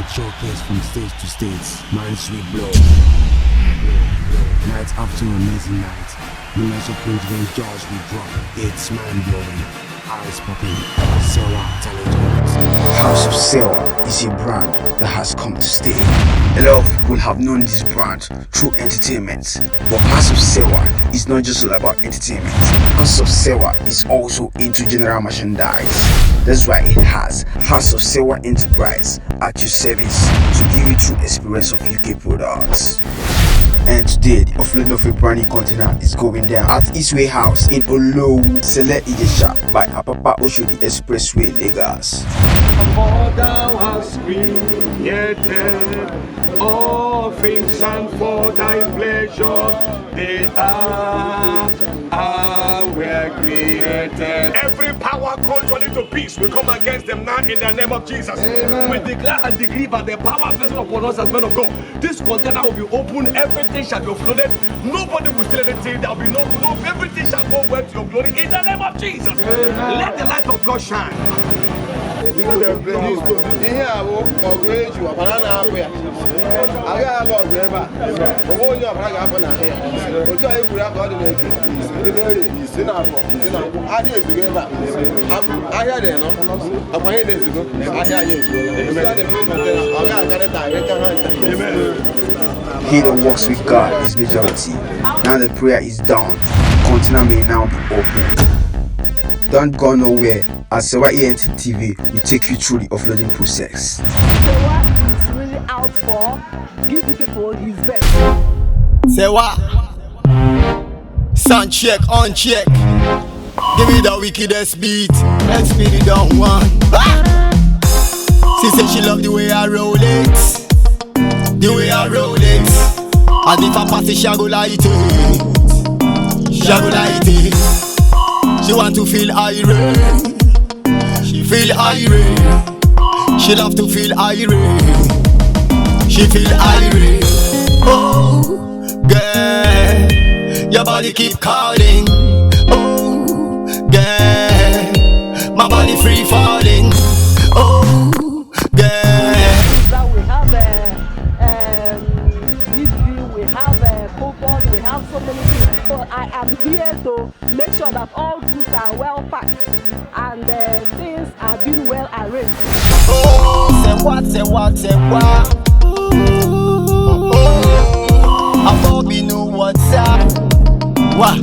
Talent showcase from stage to stage. Minds we blow. Night after amazing night. Millions of things when jaws we drop. It's mind blowing. Eyes popping. Sewa Talent. Huz of Sewa is a brand that has come to stay. A lot of people have known this brand through entertainment, but Huz of Sewa is not just all about entertainment. Huz of Sewa is also into general merchandise. That's why it has Huz of Sewa Enterprise at your service to give you true experience of UK products. And today, the offloading of a brand new container is going down at Eastway House in Olowu, Surulere, IJESHA by Apapa Oshodi Expressway, Lagos. For thou hast created all things, and for thy pleasure they are were created. Every power contrary to peace will come against them now in the name of Jesus. Amen. We declare and decree by the power vested upon us as men of God. This container will be open, everything shall be offloaded. Nobody will steal anything. There will be no, everything shall go well to your glory in the name of Jesus. Amen. Let the light of God shine. He that walks with God is majority. Now the prayer is done. Container may now be open. Don't go nowhere, as Sewaent TV will take you through the offloading process. Sewa is really out for giving people his best. Sewa, sound check, on check. Give me the wickedest beat, let's speed it down one. She said she love the way I roll it, the way I roll it. And if I pass it, she go light it, she go light it. She want to feel irate, she feel irate. She love to feel irate, she feel irate. Oh, girl, your body keep calling. Oh, girl, my body free falling. Oh, girl. We have this view, we have coupon, we have so many things. So I am here to make sure that all goods are well packed and things are being well arranged. Oh, say what, say what, say what. I Bobby know what's up. What?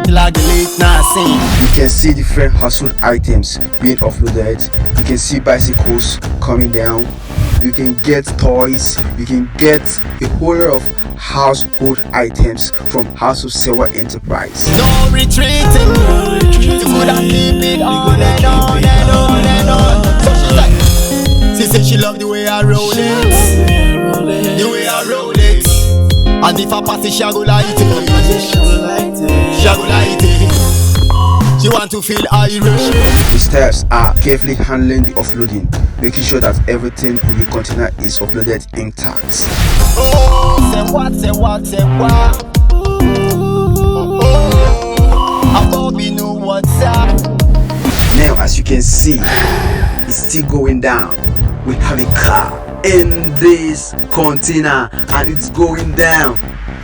Like the late night scene. You can see different household items being offloaded. You can see bicycles coming down. You can get toys. You can get a whole lot of household items from Huz of Sewa Enterprise. No retreating. You could keep it on and on and on and on. So she's like, she said she love the way I roll it, the way I roll it. And if I pass it, she go light it, she go light it. She want to feel irate. The steps are carefully handling the offloading, making sure that everything in the container is offloaded intact. Oh, say what, say what, say what. I Bobby know what's up. Now, as you can see, it's still going down. We have a car in this container and it's going down.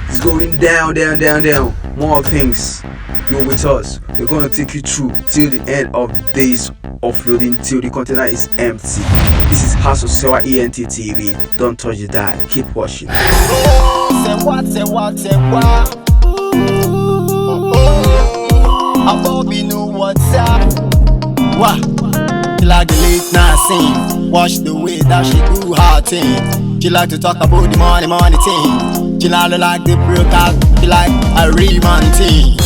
It's going down, down, down, down. More things. You're with us. We're gonna take you through till the end of this offloading, till the container is empty. This is Huz of Sewa TV. Don't touch the dial. Keep watching. Oh, say what, say what, say what. I Bobby know what's up. What? Like the late night scene. Watch the way that she do her thing. She like to talk about the money, money thing. She not like the broke out. She like a real man thing.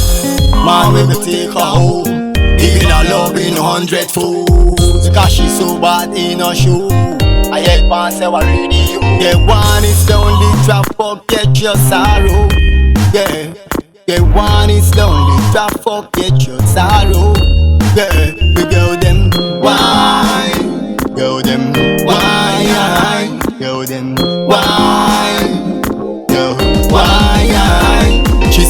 Man, we will take her home, giving her love in 100 folds. Cause she's so bad in her show. I help her say what radio. Yeah, one is the only trap, forget your sorrow. Yeah, yeah, one is the only trap, forget your sorrow. Yeah, we go them wine, go them wine, go them wine, go wine. She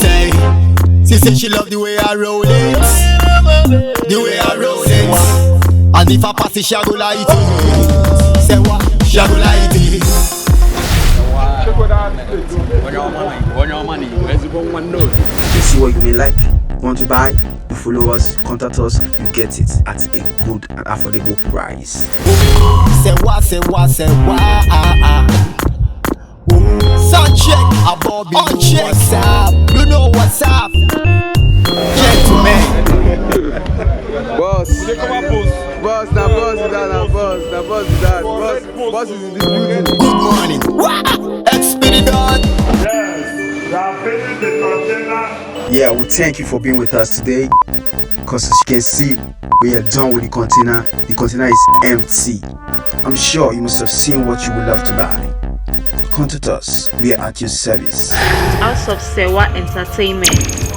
say she love the way I roll it, the way I roll it. And if I pass it, she go light it. Say what? Shagulaiti. You see what you may like, want to buy, you follow us, contact us, you get it at a good and affordable price. Sewa. Sound check, above on check. What's up? You know what's up, gentlemen. Boss, na boss is in this building. Good morning. Expedidon. Yeah, we thank you for being with us today. Because as you can see, we are done with the container. The container is empty. I'm sure you must have seen what you would love to buy. Contact us. We are at your service. Huz of Sewa Entertainment.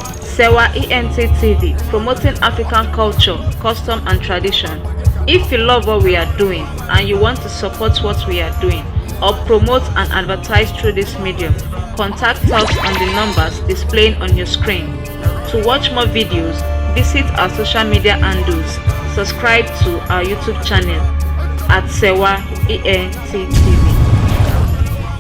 Sewaent TV, promoting African culture, custom and tradition. If you love what we are doing and you want to support what we are doing or promote and advertise through this medium, contact us on the numbers displaying on your screen. To watch more videos, visit our social media handles. Subscribe to our YouTube channel at Sewaent TV.